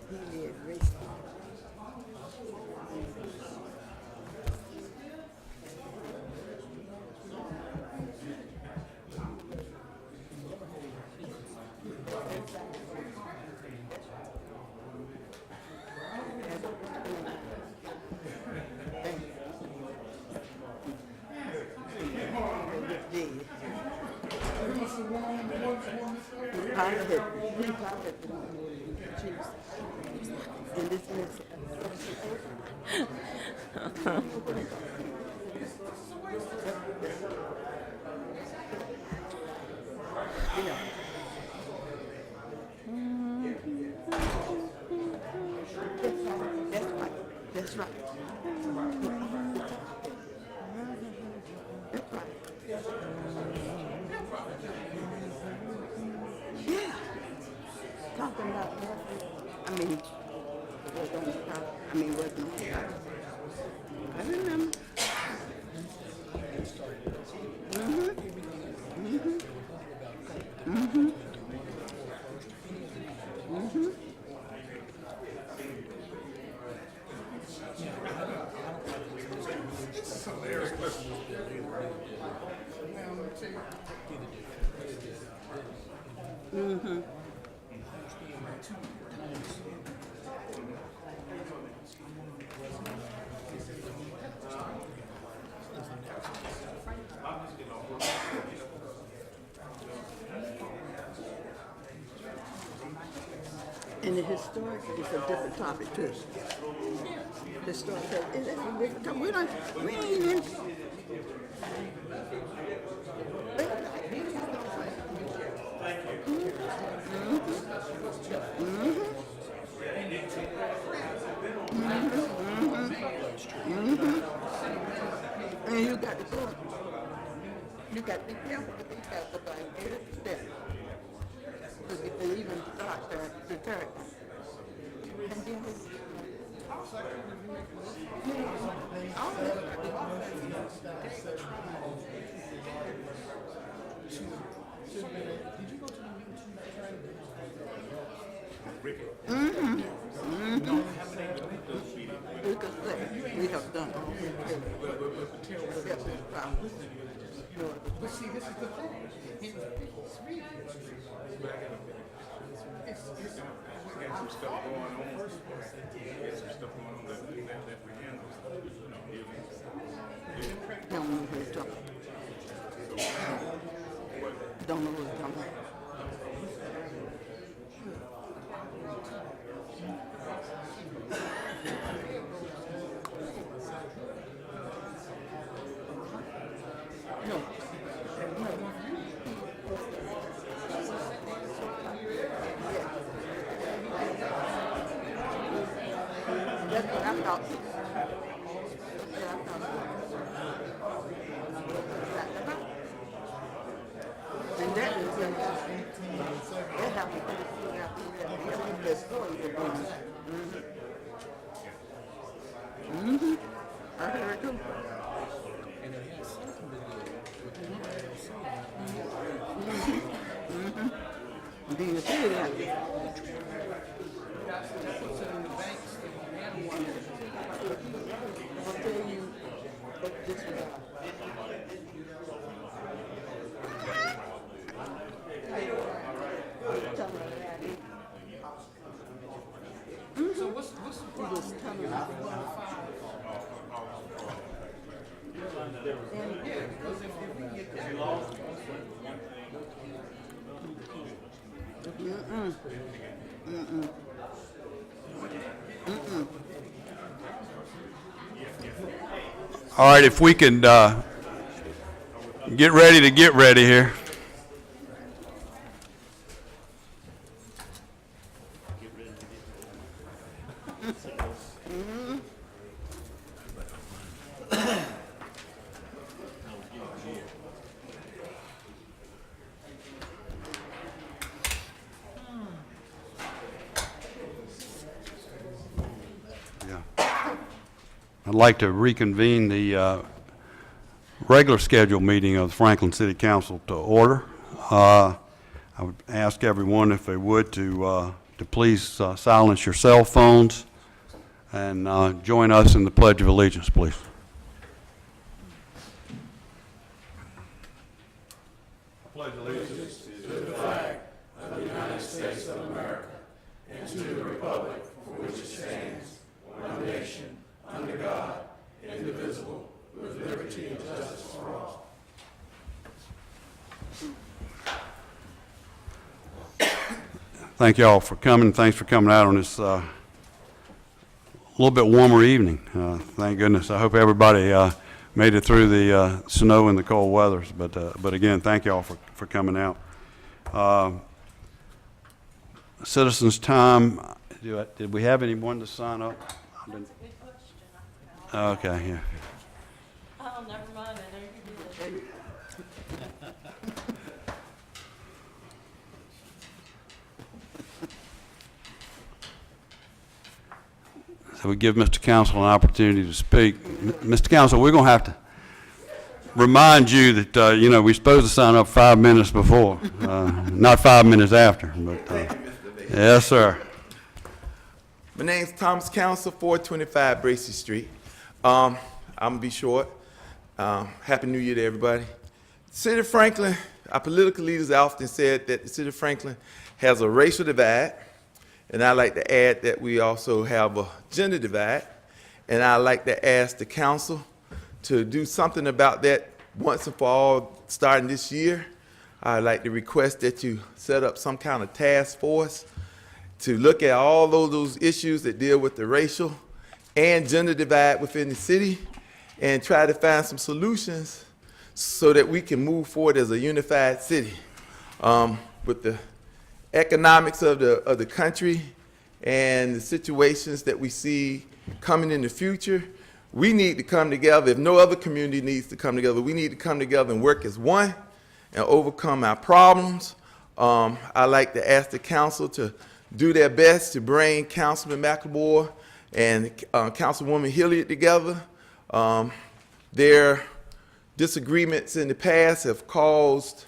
He did great. He pocket the chiefs. And this is yeah. That's right. That's right. That's right. Yeah. Talking about I mean, wasn't on the top. I remember. And the historic is a different topic too. Historic is a different topic. We ain't even. And you got to go. You got to be careful with these guys about every step. To even start the turn. And then all this. We have done. But see, this is the thing. We got some stuff going on. We got some stuff going on that we handle. Don't know who he's talking. Don't know who he's talking about. No. That's what I thought. And that is that happened to the story. I heard it too. And it has something to do with the Do you see that? I'll tell you what this is. Tell me that. All right, if we could get ready to get ready here. I'd like to reconvene the regular scheduled meeting of the Franklin City Council to order. I would ask everyone, if they would, to please silence your cell phones and join us in the Pledge of Allegiance, please. Pledge allegiance to the flag of the United States of America and to the republic for which it stands, one nation, under God, indivisible, with liberty and justice for all. Thank you all for coming. Thanks for coming out on this little bit warmer evening. Thank goodness. I hope everybody made it through the snow and the cold weathers. But again, thank you all for coming out. Citizens' time. Did we have anyone to sign up? That's a good question. I forgot. Okay, yeah. Oh, never mind. I know you did. So we give Mr. Council an opportunity to speak. Mr. Council, we're going to have to remind you that, we're supposed to sign up 5 minutes before, not 5 minutes after. But, yes, sir. My name's Thomas Council, 425 Bracey Street. I'm gonna be short. Happy New Year to everybody. City of Franklin, our political leaders often said that the City of Franklin has a racial divide, and I like to add that we also have a gender divide, and I like to ask the council to do something about that once and for all starting this year. I'd like to request that you set up some kind of task force to look at all those issues that deal with the racial and gender divide within the city and try to find some solutions so that we can move forward as a unified city. With the economics of the country and the situations that we see coming in the future, we need to come together. If no other community needs to come together, we need to come together and work as one and overcome our problems. I'd like to ask the council to do their best to bring Councilman McLemore and Councilwoman Hilliard together. Their disagreements in the past have caused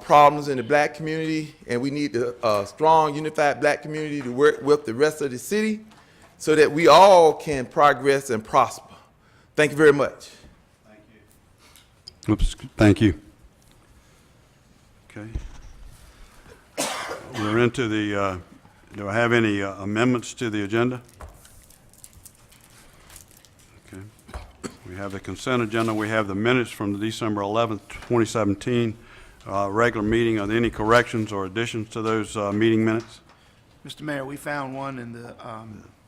problems in the black community, and we need a strong, unified black community to work with the rest of the city so that we all can progress and prosper. Thank you very much. Thank you. Oops, thank you. Okay. We're into the, do I have any amendments to the agenda? Okay. We have the consent agenda. We have the minutes from the December 11th, 2017 regular meeting. Are there any corrections or additions to those meeting minutes? Mr. Mayor, we found one in the,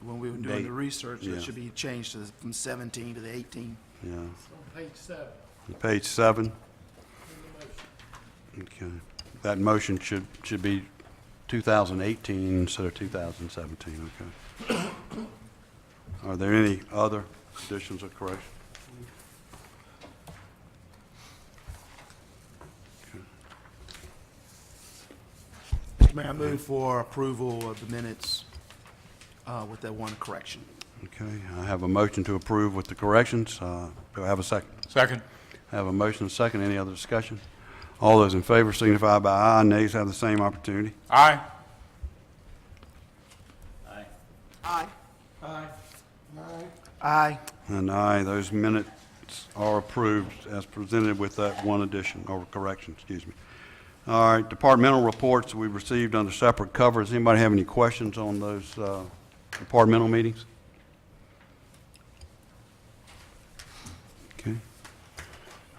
when we were doing Date. the research, Yeah. that should be changed from 17 to the 18. Yeah. Page 7. On page 7. Okay. That motion should be 2018 instead of 2017. Okay. Are there any other additions or corrections? Mr. Mayor, I move for approval of the minutes with that one correction. Okay. I have a motion to approve with the corrections. Do I have a second? Second. I have a motion and a second. Any other discussion? All those in favor signify by aye. Nays have the same opportunity. Aye. Aye. Aye. And aye. Those minutes are approved as presented with that one addition, or correction, excuse me. All right, departmental reports we received under separate cover. Does anybody have any questions on those departmental meetings? Okay.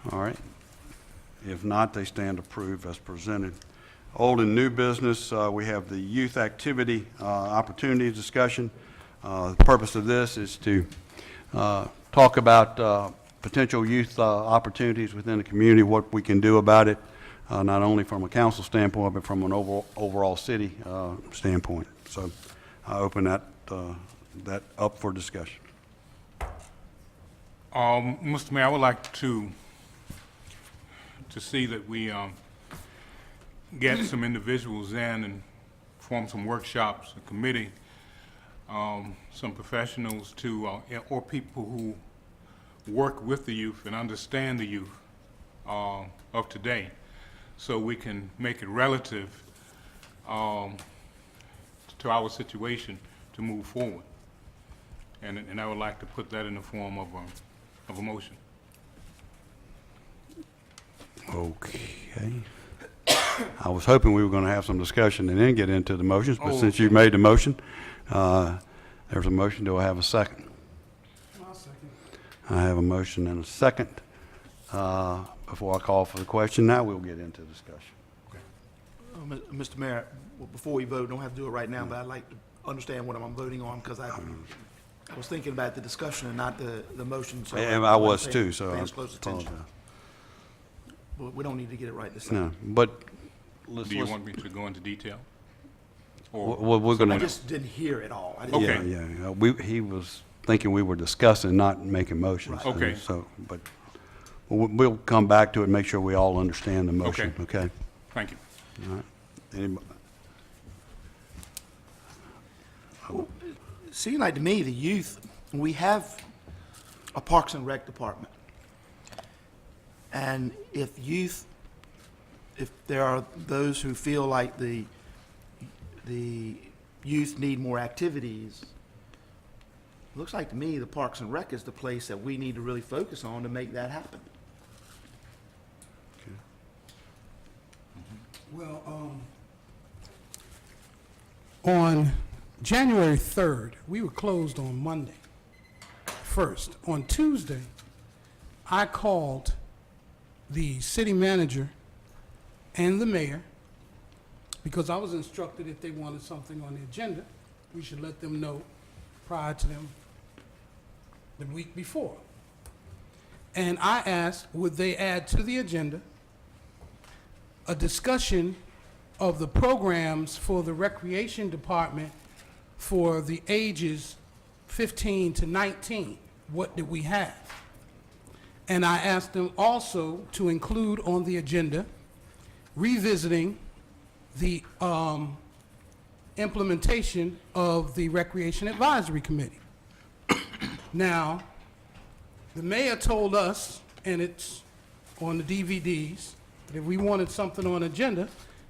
All right. If not, they stand approved as presented. Old and new business, we have the youth activity opportunities discussion. The purpose of this is to talk about potential youth opportunities within the community, what we can do about it, not only from a council standpoint, but from an overall city standpoint. So I open that up for discussion. Mr. Mayor, I would like to see that we get some individuals in and form some workshops, a committee, some professionals or people who work with the youth and understand the youth of today, so we can make it relative to our situation to move forward. And I would like to put that in the form of a motion. Okay. I was hoping we were going to have some discussion and then get into the motions, but Oh, since you've made the motion, there's a motion. Do I have a second? I'll second. I have a motion and a second. Before I call for the question, now we'll get into discussion. Mr. Mayor, well, before we vote, don't have to do it right now, but I'd like to understand what I'm voting on, because I was thinking about the discussion and not the motion. So And I was too, so paying I close attention. apologize. But we don't need to get it right this time. No, but let's, Do you want me to go into detail? we're going I to, just didn't hear it all. I didn't Okay. yeah. He was thinking we were discussing, not making motions. Right. Okay. So, but we'll come back to it and make sure we all understand the motion, okay? Thank you. All right. Anybody? It seems like to me, the youth, we have a Parks and Rec department. And if there are those who feel like the youth need more activities, it looks like to me the Parks and Rec is the place that we need to really focus on to make that happen. Well, on January 3rd, we were closed on Monday. First, on Tuesday, I called the city manager and the mayor, because I was instructed if they wanted something on the agenda, we should let them know prior to them the week before. And I asked, would they add to the agenda a discussion of the programs for the recreation department for the ages 15 to 19. What did we have? And I asked them also to include on the agenda revisiting the implementation of the Recreation Advisory Committee. Now, the mayor told us, and it's on the DVDs, that if we wanted something on agenda,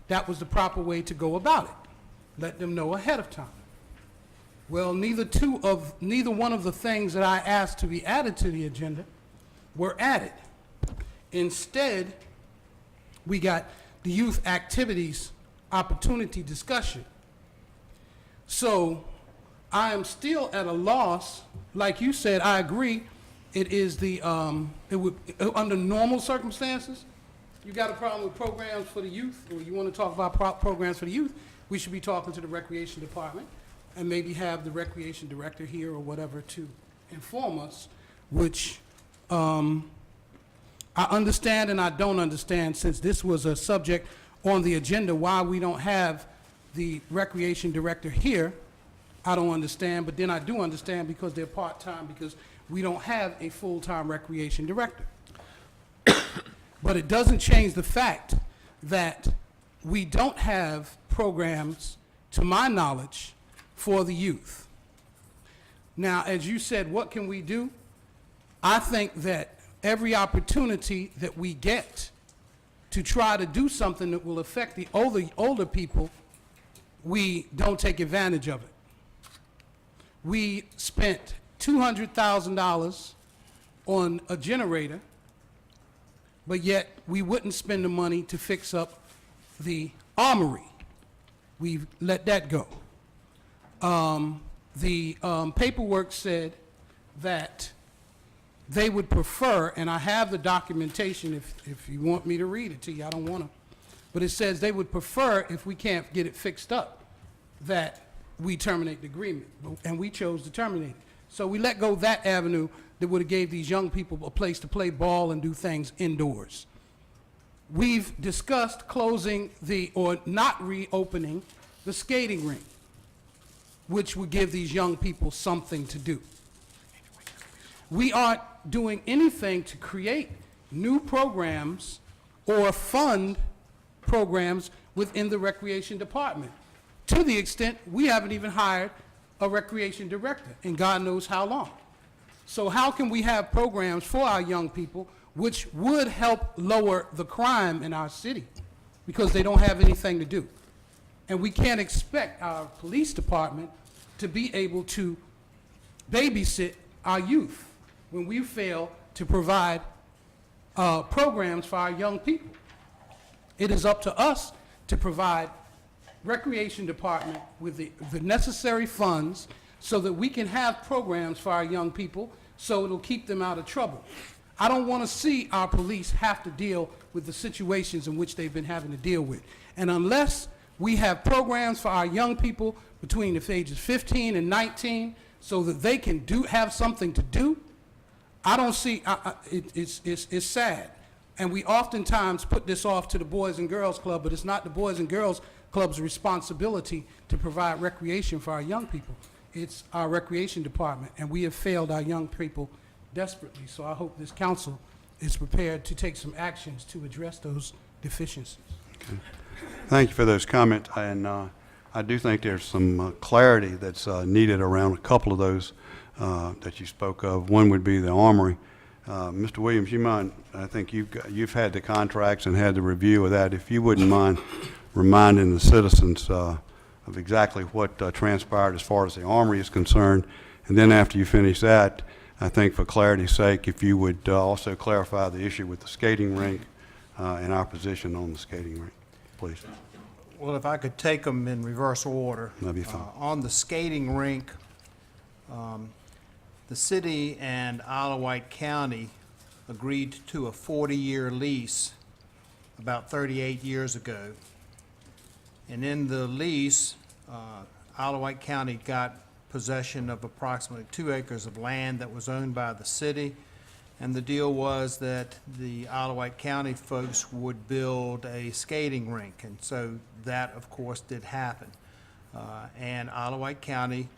that was the proper way to go about it. Let them know ahead of time. Well, neither one of the things that I asked to be added to the agenda were added. Instead, we got the youth activities opportunity discussion. So I am still at a loss. Like you said, I agree. It is under normal circumstances, you got a problem with programs for the youth, or you want to talk about programs for the youth, we should be talking to the recreation department and maybe have the recreation director here or whatever to inform us, which I understand and I don't understand, since this was a subject on the agenda, why we don't have the recreation director here. I don't understand, but then I do understand because they're part-time, because we don't have a full-time recreation director. But it doesn't change the fact that we don't have programs, to my knowledge, for the youth. Now, as you said, what can we do? I think that every opportunity that we get to try to do something that will affect the older people, we don't take advantage of it. We spent $200,000 on a generator, but yet we wouldn't spend the money to fix up the armory. We've let that go. The paperwork said that they would prefer, and I have the documentation if you want me to read it to you, I don't want to but it says they would prefer, if we can't get it fixed up, that we terminate the agreement, and we chose to terminate it. So we let go that avenue that would have gave these young people a place to play ball and do things indoors. We've discussed closing or not reopening the skating rink, which would give these young people something to do. We aren't doing anything to create new programs or fund programs within the recreation department, to the extent we haven't even hired a recreation director in God knows how long. So how can we have programs for our young people which would help lower the crime in our city because they don't have anything to do? And we can't expect our police department to be able to babysit our youth when we fail to provide programs for our young people. It is up to us to provide recreation department with the necessary funds so that we can have programs for our young people so it'll keep them out of trouble. I don't want to see our police have to deal with the situations in which they've been having to deal with. And unless we have programs for our young people between the ages 15 and 19 so that they can have something to do, I don't see, it's sad. And we oftentimes put this off to the Boys and Girls Club, but it's not the Boys and Girls Club's responsibility to provide recreation for our young people. It's our recreation department, and we have failed our young people desperately. So I hope this council is prepared to take some actions to address those deficiencies. Okay. Thank you for those comments, and I do think there's some clarity that's needed around a couple of those that you spoke of. One would be the armory. Mr. Williams, you mind, I think you've had the contracts and had the review of that. If you wouldn't mind reminding the citizens of exactly what transpired as far as the armory is concerned. And then after you finish that, I think for clarity's sake, if you would also clarify the issue with the skating rink and our position on the skating rink, please. Well, if I could take them in reverse order. That'd be fine. On the skating rink, the city and Isle of Wight County agreed to a 40-year lease about 38 years ago. And in the lease, Isle of Wight County got possession of approximately 2 acres of land that was owned by the city. And the deal was that the Isle of Wight County folks would build a skating rink. And so that, of course, did happen. And Isle of Wight County,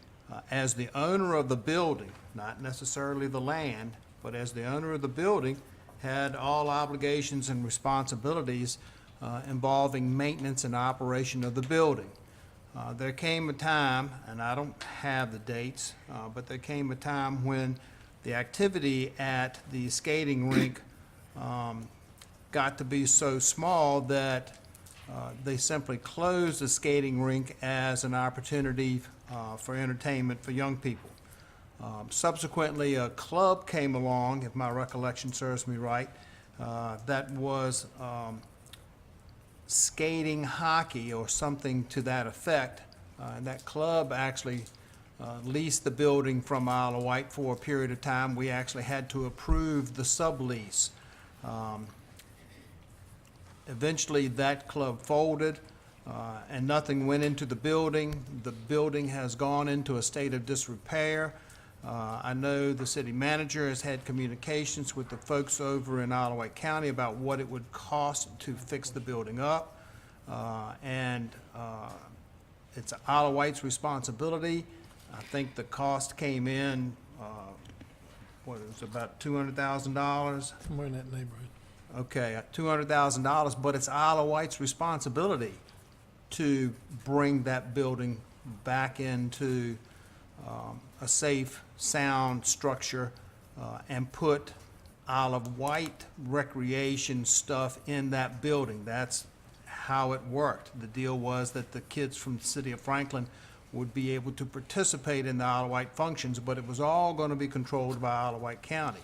as the owner of the building, not necessarily the land, but as the owner of the building, had all obligations and responsibilities involving maintenance and operation of the building. There came a time, and I don't have the dates, but there came a time when the activity at the skating rink got to be so small that they simply closed the skating rink as an opportunity for entertainment for young people. Subsequently, a club came along, if my recollection serves me right, that was skating hockey or something to that effect. And that club actually leased the building from Isle of Wight for a period of time. We actually had to approve the sublease. Eventually, that club folded, and nothing went into the building. The building has gone into a state of disrepair. I know the city manager has had communications with the folks over in Isle of Wight County about what it would cost to fix the building up. It's Isle of Wight's responsibility. I think the cost came in, what, it was about $200,000? Somewhere in that neighborhood. Okay, $200,000, but it's Isle of Wight's responsibility to bring that building back into a safe, sound structure and put Isle of Wight recreation stuff in that building. That's how it worked. The deal was that the kids from the city of Franklin would be able to participate in the Isle of Wight functions, but it was all going to be controlled by Isle of Wight County.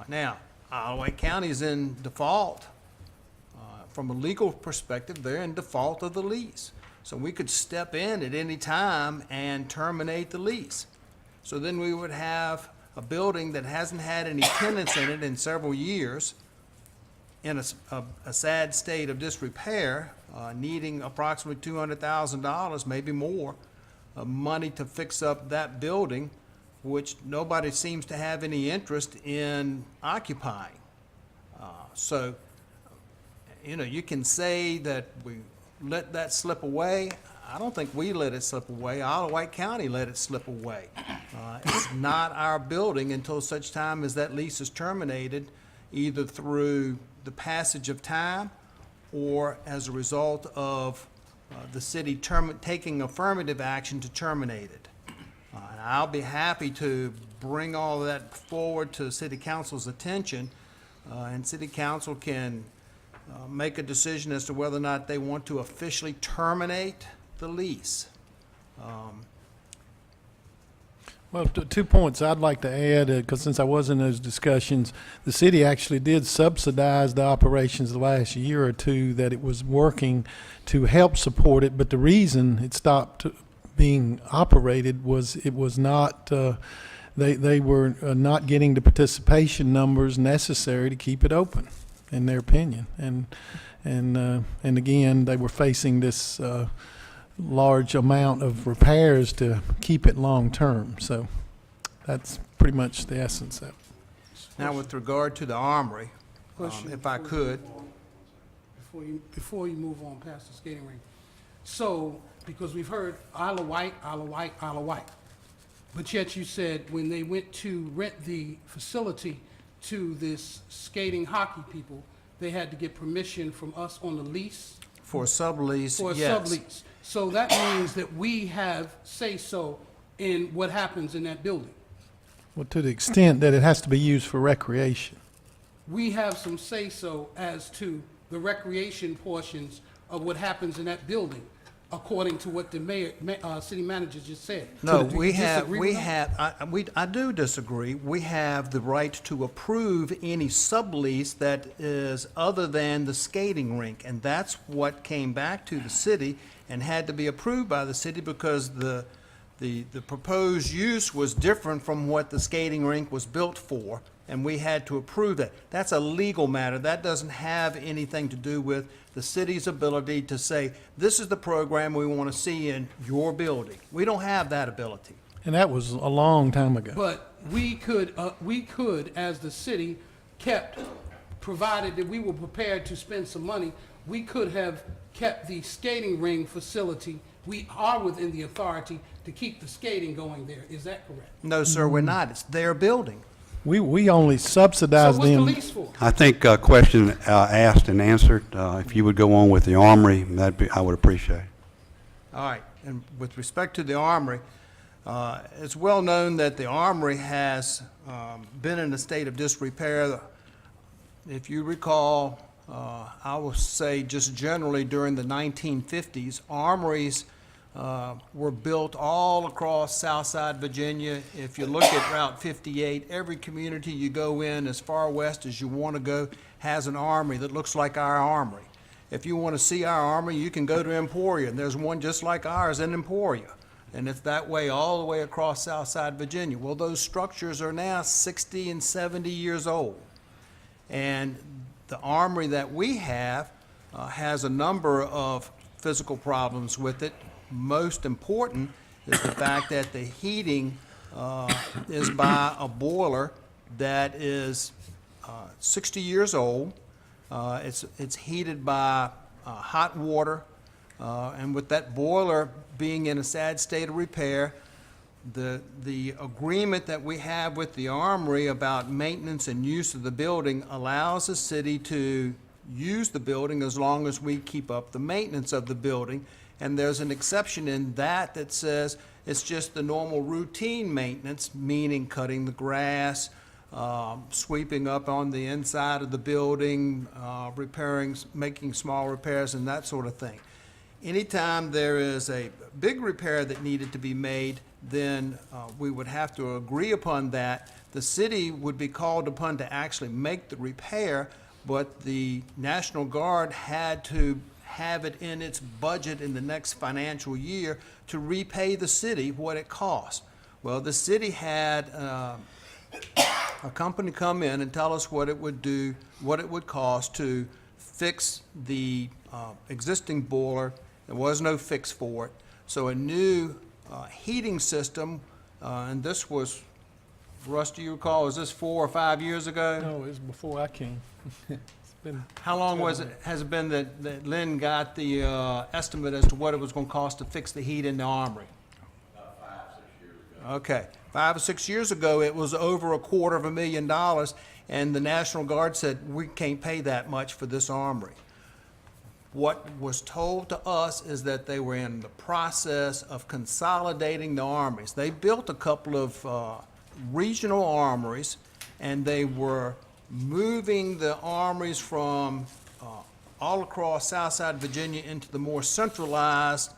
Now, Isle of Wight County is in default. From a legal perspective, they're in default of the lease. So we could step in at any time and terminate the lease. So then we would have a building that hasn't had any tenants in it in several years, in a sad state of disrepair, needing approximately $200,000, maybe more, of money to fix up that building, which nobody seems to have any interest in occupying. So, you know, you can say that we let that slip away. I don't think we let it slip away. Isle of Wight County let it slip away. It's not our building until such time as that lease is terminated, either through the passage of time or as a result of the city taking affirmative action to terminate it. And I'll be happy to bring all of that forward to City Council's attention, and City Council can make a decision as to whether or not they want to officially terminate the lease. Well, 2 points I'd like to add, because since I was in those discussions, the city actually did subsidize the operations the last year or two that it was working to help support it, but the reason it stopped being operated was it was not, they were not getting the participation numbers necessary to keep it open, in their opinion. And again, they were facing this large amount of repairs to keep it long-term. So that's pretty much the essence of it. Now, with regard to the Armory, Question if I could, Before you move on past the skating rink. So, because we've heard Isle of Wight, Isle of Wight, Isle of Wight. But yet you said when they went to rent the facility to this skating hockey people, they had to get permission from us on the lease? for a sublease, For a yes. sublease. So that means that we have say-so in what happens in that building. Well, to the extent that it has to be used for recreation. We have some say-so as to the recreation portions of what happens in that building, according to what the city manager just said. No, Do you we have, disagree we with that? have, I do disagree. We have the right to approve any sublease that is other than the skating rink. And that's what came back to the city and had to be approved by the city because the proposed use was different from what the skating rink was built for, and we had to approve that. That's a legal matter. That doesn't have anything to do with the city's ability to say, this is the program we want to see in your building. We don't have that ability. And that was a long time ago. But we could, as the city kept, provided that we were prepared to spend some money, we could have kept the skating ring facility. We are within the authority to keep the skating going there. Is that correct? No, sir, we're not. It's their building. We only So subsidized what's the them. lease for? I think question asked and answered. If you would go on with the Armory, I would appreciate it. All right, and with respect to the Armory, it's well known that the Armory has been in a state of disrepair. If you recall, I will say just generally during the 1950s, armories were built all across Southside Virginia. If you look at Route 58, every community you go in as far west as you want to go has an armory that looks like our armory. If you want to see our armory, you can go to Emporia, and there's one just like ours in Emporia. And it's that way all the way across Southside Virginia. Well, those structures are now 60 and 70 years old. And the armory that we have has a number of physical problems with it. Most important is the fact that the heating is by a boiler that is 60 years old. It's heated by hot water, and with that boiler being in a sad state of repair, the agreement that we have with the Armory about maintenance and use of the building allows the city to use the building as long as we keep up the maintenance of the building. And there's an exception in that that says it's just the normal routine maintenance, meaning cutting the grass, sweeping up on the inside of the building, repairing, making small repairs and that sort of thing. Anytime there is a big repair that needed to be made, then we would have to agree upon that. The city would be called upon to actually make the repair, but the National Guard had to have it in its budget in the next financial year to repay the city what it cost. Well, the city had a company come in and tell us what it would do, what it would cost to fix the existing boiler. There was no fix for it. So a new heating system, and this was, Russ, do you recall, was this 4 or 5 years ago? No, it was before I came. It's been How long has it been that Lynn got the estimate as to what it was going to cost to fix the heat in the armory? About 5 or 6 years ago. Okay, 5 or 6 years ago, it was over $250,000, and the National Guard said, we can't pay that much for this armory. What was told to us is that they were in the process of consolidating the armories. They built a couple of regional armories, and they were moving the armories from all across Southside Virginia into the more centralized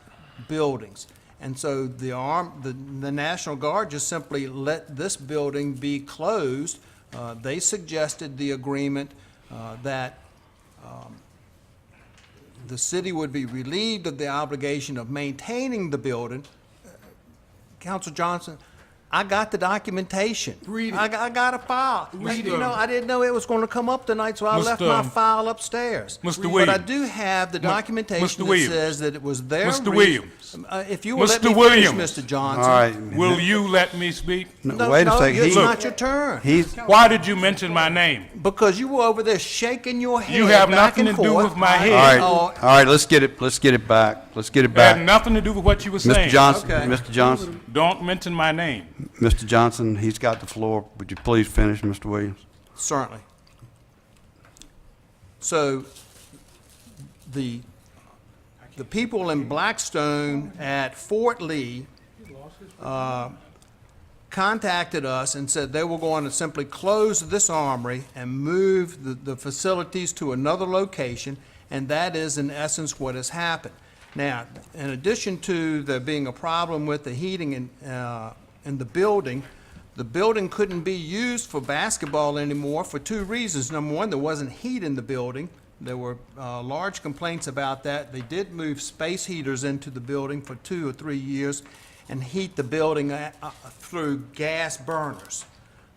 buildings. And so the National Guard just simply let this building be closed. They suggested the agreement that the city would be relieved of the obligation of maintaining the building. Council Johnson, I got the documentation. Read it. I got a file. Read You it. know, I didn't know it was going to come up tonight, so I left my Mr. file upstairs. Mr. But I Williams. do have the Mr. documentation that Williams. says that it was their Mr. Williams. if you will let Mr. me Williams. finish, Mr. Johnson. All right. Will you let me speak? No, wait a second. It's Look. not your turn. He's, Why did you mention my name? Because you were over there shaking your head You have back nothing and to do forth. with my head. all right, let's get it back. Let's get it It had back. nothing to do with what you were Mr. saying. Johnson, Okay. Mr. Johnson, Don't mention my name. Mr. Johnson, he's got the floor. Would you please finish, Mr. Williams? Certainly. So, the people in Blackstone at Fort Lee contacted us and said they were going to simply close this armory and move the facilities to another location, and that is in essence what has happened. Now, in addition to there being a problem with the heating in the building couldn't be used for basketball anymore for 2 reasons. Number one, there wasn't heat in the building. There were large complaints about that. They did move space heaters into the building for 2 or 3 years and heat the building through gas burners.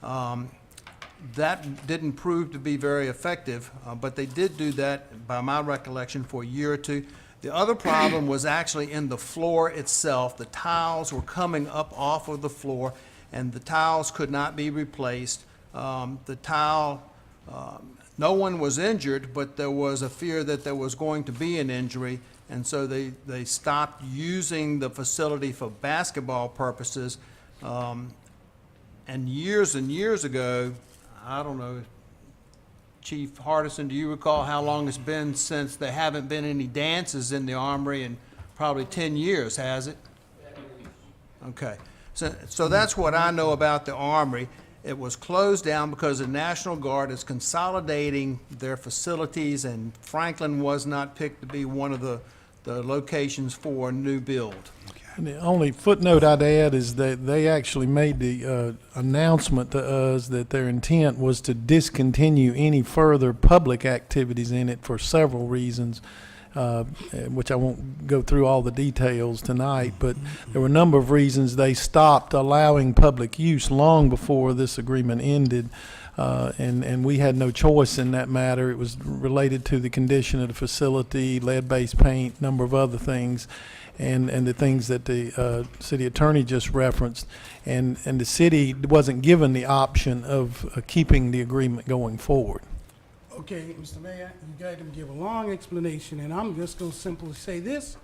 That didn't prove to be very effective, but they did do that, by my recollection, for a year or 2. The other problem was actually in the floor itself. The tiles were coming up off of the floor, and the tiles could not be replaced. No one was injured, but there was a fear that there was going to be an injury, and so they stopped using the facility for basketball purposes. And years ago, I don't know, Chief Hardison, do you recall how long it's been since there haven't been any dances in the armory in probably 10 years, has it? Okay. So that's what I know about the armory. It was closed down because the National Guard is consolidating their facilities, and Franklin was not picked to be one of the locations for a new build. And the only footnote I'd add is that they actually made the announcement to us that their intent was to discontinue any further public activities in it for several reasons, which I won't go through all the details tonight, but there were a number of reasons they stopped allowing public use long before this agreement ended. And we had no choice in that matter. It was related to the condition of the facility, lead-based paint, number of other things, and the things that the city attorney just referenced. And the city wasn't given the option of keeping the agreement going forward. Okay, Mr. Mayor, you got to give a long explanation, and I'm just going to simply say this.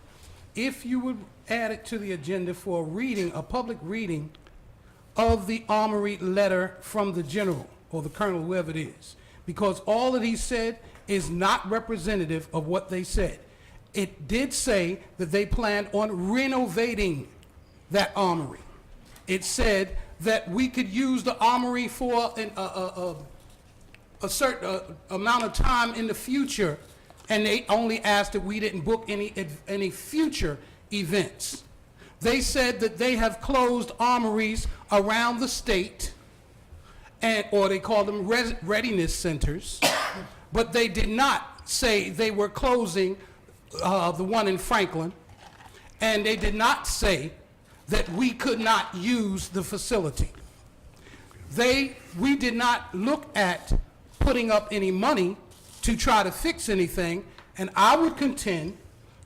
If you would add it to the agenda for a reading, a public reading of the Armory letter from the general or the colonel, whoever it is, because all that he said is not representative of what they said. It did say that they planned on renovating that armory. It said that we could use the armory for a certain amount of time in the future, and they only asked that we didn't book any future events. They said that they have closed armories around the state, or they call them readiness centers, but they did not say they were closing the one in Franklin, and they did not say that we could not use the facility. we did not look at putting up any money to try to fix anything, and I would contend,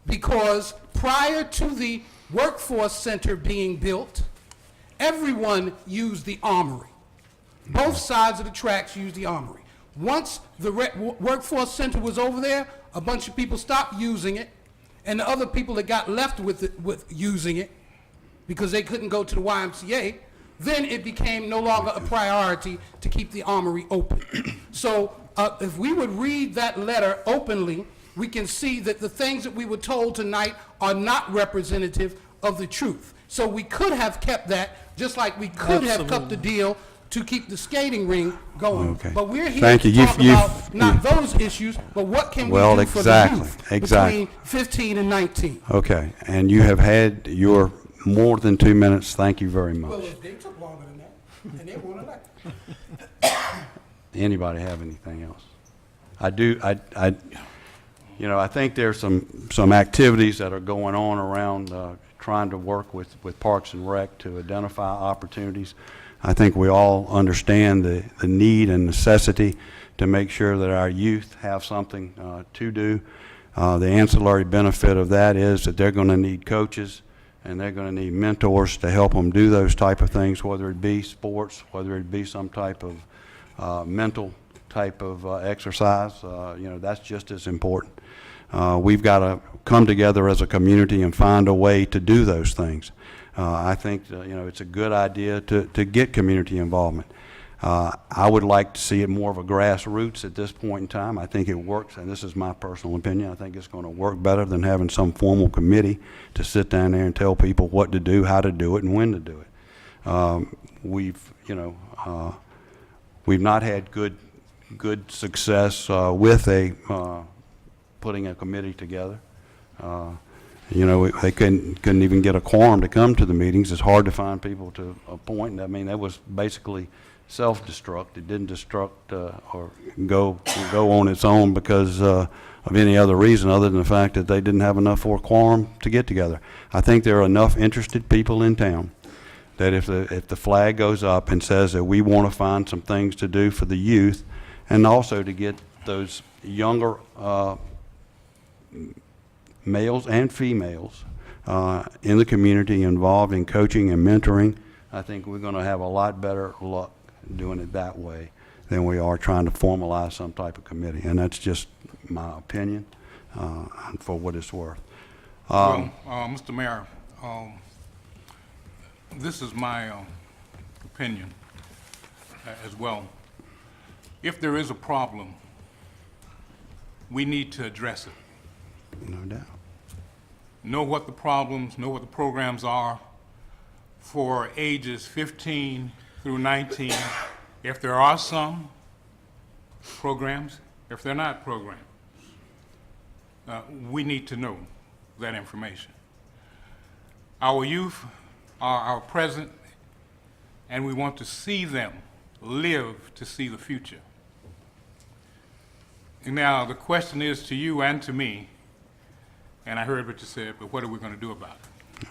because prior to the workforce center being built, everyone used the armory. Both sides of the tracks used the armory. Once the workforce center was over there, a bunch of people stopped using it, and the other people that got left with using it, because they couldn't go to the YMCA, then it became no longer a priority to keep the armory open. So if we would read that letter openly, we can see that the things that we were told tonight are not representative of the truth. So we could have kept that, just like we could have kept the deal to keep the skating ring going. Okay. But we're here Thank to you. talk You've- about not those issues, but what can we do for the youth between 15 and 19. Okay, and you have had your more than 2 minutes. Thank you very Well, much. if they took longer than that, and they weren't elected. Anybody have anything else? I think there's some activities that are going on around trying to work with Parks and Rec to identify opportunities. I think we all understand the need and necessity to make sure that our youth have something to do. The ancillary benefit of that is that they're going to need coaches and they're going to need mentors to help them do those type of things, whether it be sports, whether it be some type of mental type of exercise. That's just as important. We've got to come together as a community and find a way to do those things. I think it's a good idea to get community involvement. I would like to see it more of a grassroots at this point in time. I think it works, and this is my personal opinion. I think it's going to work better than having some formal committee to sit down there and tell people what to do, how to do it, and when to do it. We've not had good success with putting a committee together. They couldn't even get a quorum to come to the meetings. It's hard to find people to appoint. I mean, that was basically self-destruct. It didn't destruct or go on its own because of any other reason other than the fact that they didn't have enough for a quorum to get together. I think there are enough interested people in town that if the flag goes up and says that we want to find some things to do for the youth and also to get those younger males and females in the community involved in coaching and mentoring, I think we're going to have a lot better luck doing it that way than we are trying to formalize some type of committee. And that's just my opinion for what it's worth. Mr. Mayor, this is my opinion as well. If there is a problem, we need to address it. No doubt. Know what the problems, know what the programs are for ages 15 through 19. If there are some programs, if they're not programs, we need to know that information. Our youth are our present, and we want to see them live to see the future. And now the question is to you and to me, and I heard what you said, but what are we going to do about it?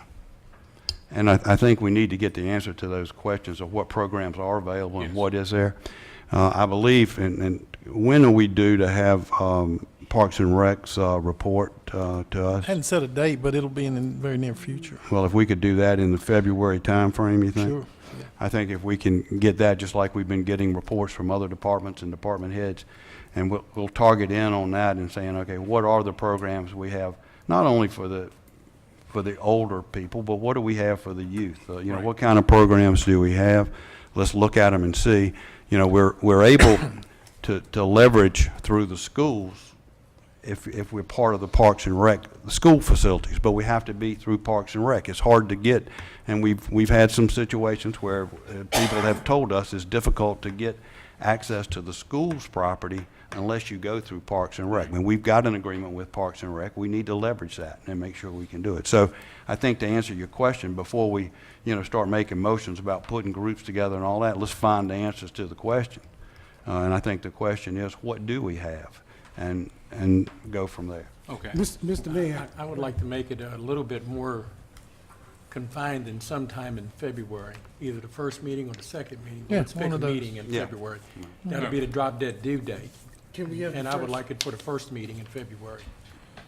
And I think we need to get the answer to those questions of what programs are available and what is there. I believe, and when are we due to have Parks and Rec's report to us? I hadn't set a date, but it'll be in the very near future. Well, if we could do that in the February timeframe, you think? Sure. Yeah. I think if we can get that, just like we've been getting reports from other departments and department heads, and we'll target in on that and saying, okay, what are the programs we have, not only for the older people, but what do we have for the youth? Right. What kind of programs do we have? Let's look at them and see. We're able to leverage through the schools if we're part of the Parks and Rec, the school facilities, but we have to be through Parks and Rec. It's hard to get, and we've had some situations where people have told us it's difficult to get access to the school's property unless you go through Parks and Rec. I mean, we've got an agreement with Parks and Rec. We need to leverage that and make sure we can do it. So I think to answer your question, before we start making motions about putting groups together and all that, let's find the answers to the question. And I think the question is, what do we have? And go from there. Okay. Mr. Mayor, I would like to make it a little bit more confined in sometime in February, either the first meeting or the second meeting. Yeah, Let's pick one a of those. meeting in Yeah. February. That'll be the drop dead due date. Can we have the And I would first- like it for the first meeting in February.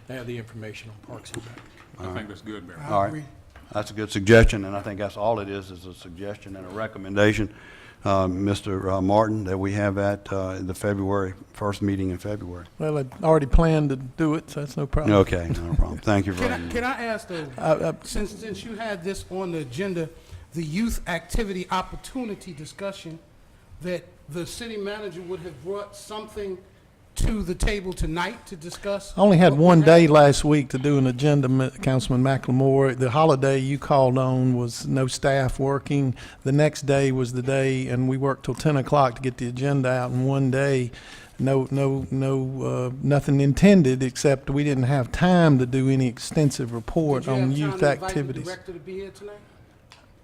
They have the information on Parks and Rec. I think that's good, Barry. All I right. agree. That's a good suggestion, and I think that's all it is a suggestion and a recommendation, Mr. Martin, that we have at the February, first meeting in February. Well, I already planned to do it, so that's no problem. Okay, no problem. Thank you very much. Can I ask though, since you had this on the agenda, the youth activity opportunity discussion, that the city manager would have brought something to the table tonight to discuss? I only had what we one have? day last week to do an agenda, Councilman McLemore. The holiday you called on was no staff working. The next day was the day, and we worked till 10 o'clock to get the agenda out in one day. Nothing intended, except we didn't have time to do any extensive report Did you on have youth time to invite the activities. director to be here tonight?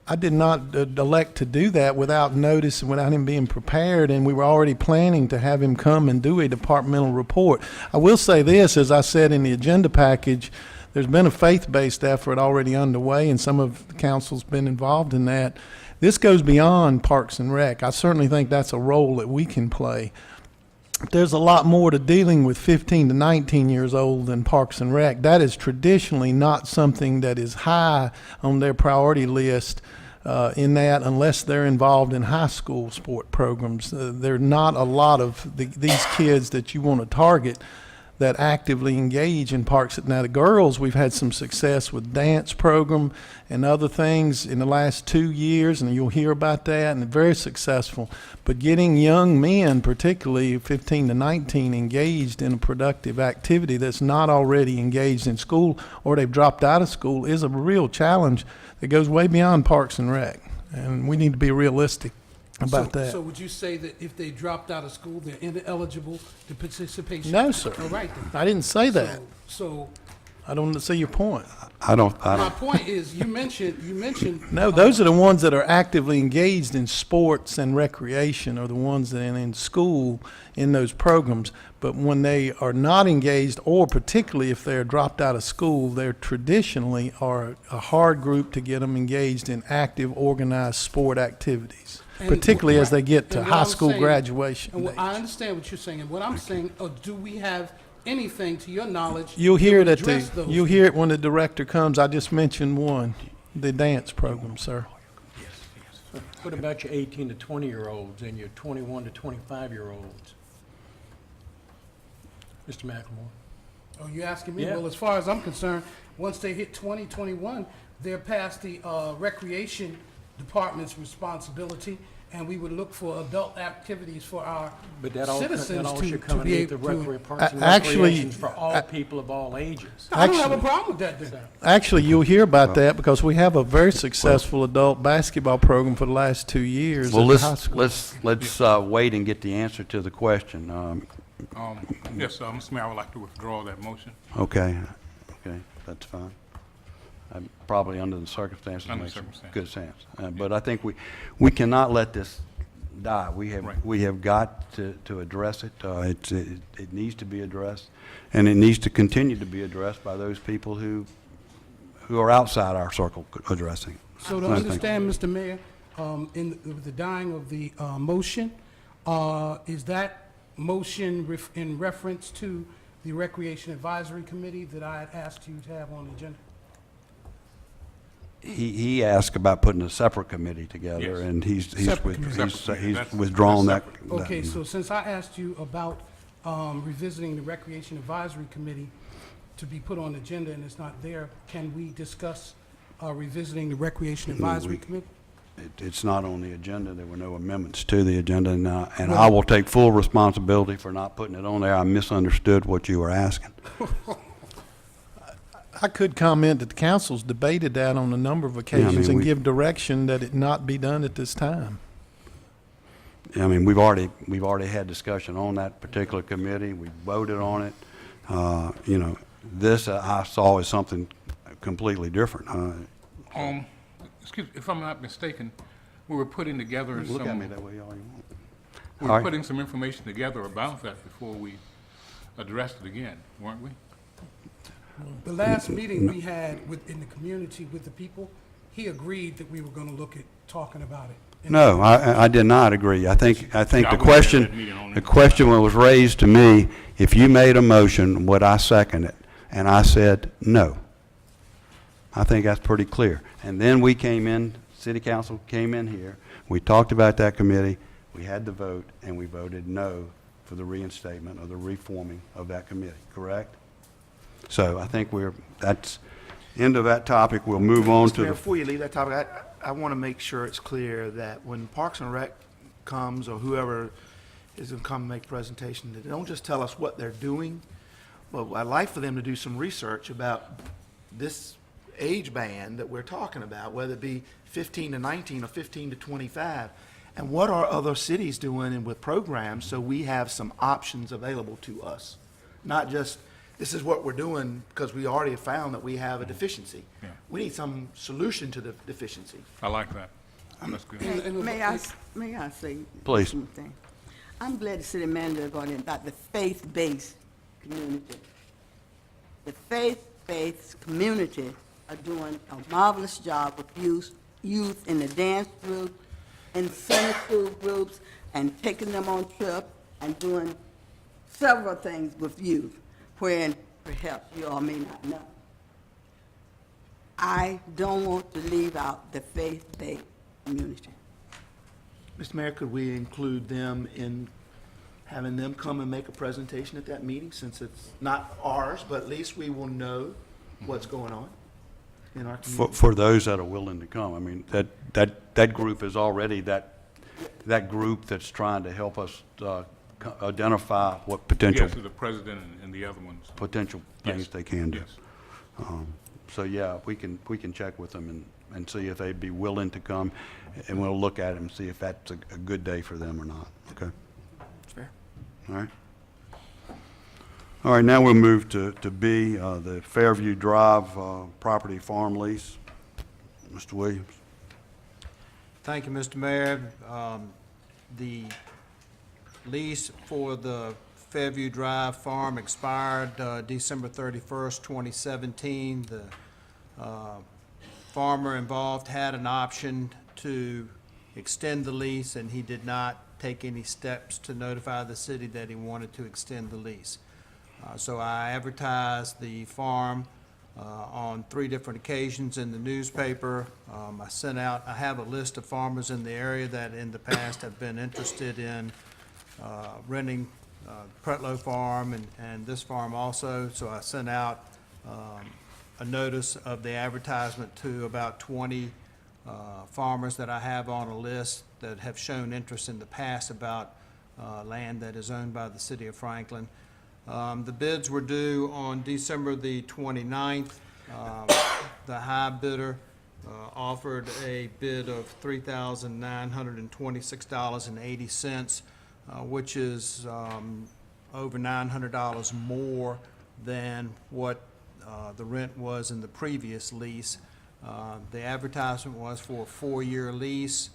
I did not elect to do that without notice and without him being prepared, and we were already planning to have him come and do a departmental report. I will say this, as I said in the agenda package, there's been a faith-based effort already underway, and some of the council's been involved in that. This goes beyond Parks and Rec. I certainly think that's a role that we can play. There's a lot more to dealing with 15 to 19 years old than Parks and Rec. That is traditionally not something that is high on their priority list in that, unless they're involved in high school sport programs. There are not a lot of these kids that you want to target that actively engage in parks. Now, the girls, we've had some success with dance program and other things in the last 2 years, and you'll hear about that, and very successful. But getting young men, particularly 15 to 19, engaged in a productive activity that's not already engaged in school or they've dropped out of school is a real challenge that goes way beyond Parks and Rec. And we need to be realistic about that. So would you say that if they dropped out of school, they're ineligible to participation? No, sir. All right then. I didn't say that. So I don't see your point. I don't, my point is, you mentioned. No, those are the ones that are actively engaged in sports and recreation, are the ones that are in school in those programs. But when they are not engaged, or particularly if they're dropped out of school, they're traditionally are a hard group to get them engaged in active, organized sport activities, And particularly as they get to and what high I'm school saying- graduation And age. I understand what you're saying, and what I'm saying, do we have anything to your knowledge? You'll that hear would it address those? you'll hear it when the director comes. I just mentioned one, the dance program, sir. What about your 18 to 20-year-olds and your 21 to 25-year-olds? Mr. McLemore? Oh, you asking me? Yeah. Well, as far as I'm concerned, once they hit 20, 21, they're past the recreation department's responsibility, and we would look for adult activities for our But that all citizens should to come be underneath the able to. Parks and Actually, Recreations for all people of all ages. I don't have a Actually- problem with that then. Actually, you'll hear about that because we have a very successful adult basketball program for the last 2 years well, at the high school. let's wait and get the answer to the question. Yes, Mr. Mayor, I would like to withdraw that motion. Okay, that's fine. Probably under the circumstances Under the makes circumstances. good sense. But I think we cannot let this die. Right. We have got to address it. It needs to be addressed, and it needs to continue to be addressed by those people who are outside our circle addressing. So to I think- understand, Mr. Mayor, with the dying of the motion, is that motion in reference to the Recreation Advisory Committee that I had asked you to have on the agenda? He asked about putting a separate committee together, Yes. and he's Separate committee. Separate committee. he's That's- withdrawn that. that's Okay, that- so since I asked you about revisiting the Recreation Advisory Committee to be put on the agenda and it's not there, can we discuss revisiting the Recreation Advisory Committee? It's not on the agenda. There were no amendments to the agenda, and I will take full responsibility for not putting it on there. I misunderstood what you were asking. I could comment that the council's debated that on a number of occasions and we- give direction that it not be done at this time. I mean, we've already had discussion on that particular committee. We voted on it. This I saw as something completely different. Excuse me, if I'm not mistaken, we were putting together Look at me some, that way all you want. we All were right. putting some information together about that before we addressed it again, weren't we? The last meeting we had in the community with the people he agreed that we were going to look at talking about it. No, I did not agree. I think I the wasn't at question, that meeting on the it. question was raised to me, if you made a motion, would I second it? And I said, no. I think that's pretty clear. And then we came in, city council came in here, we talked about that committee, we had the vote, and we voted no for the reinstatement or the reforming of that committee, correct? So I think that's end of that topic. We'll move on Mr. to Mayor, the, before you leave that topic, I want to make sure it's clear that when Parks and Rec comes, or whoever is going to come and make a presentation, that they don't just tell us what they're doing, but I'd like for them to do some research about this age band that we're talking about, whether it be 15 to 19 or 15 to 25, and what are other cities doing and with programs, so we have some options available to us. Not just, this is what we're doing because we already have found that we have a deficiency. Yeah. We need some solution to the deficiency. I like that. That's good. May I say Please. something? I'm glad the city manager brought in about the faith-based community. The faith-based community are doing a marvelous job with youth in the dance group, in Sunday school groups, and taking them on trips and doing several things with youth, wherein perhaps you all may not know. I don't want to leave out the faith-based community. Mr. Mayor, could we include them in having them come and make a presentation at that meeting, since it's not ours, but at least we will know what's going on in our community? for those that are willing to come. I mean, that group is already that group that's trying to help us identify what potential Yes, to the president and the other ones. potential things Yes. they can do. Yes. So yeah, we can check with them and see if they'd be willing to come, and we'll look at it and see if that's a good day for them or not. Okay. That's fair. All right. All right, now we'll move to B, the Fairview Drive property farm lease. Mr. Williams. Thank you, Mr. Mayor. The lease for the Fairview Drive Farm expired December 31st, 2017. The farmer involved had an option to extend the lease, and he did not take any steps to notify the city that he wanted to extend the lease. So I advertised the farm on 3 different occasions in the newspaper. I have a list of farmers in the area that in the past have been interested in renting Pretlow Farm and this farm also. So I sent out a notice of the advertisement to about 20 farmers that I have on a list that have shown interest in the past about land that is owned by the city of Franklin. The bids were due on December the 29th. The high bidder offered a bid of $3,926.80, which is over $900 more than what the rent was in the previous lease. The advertisement was for a 4-year lease,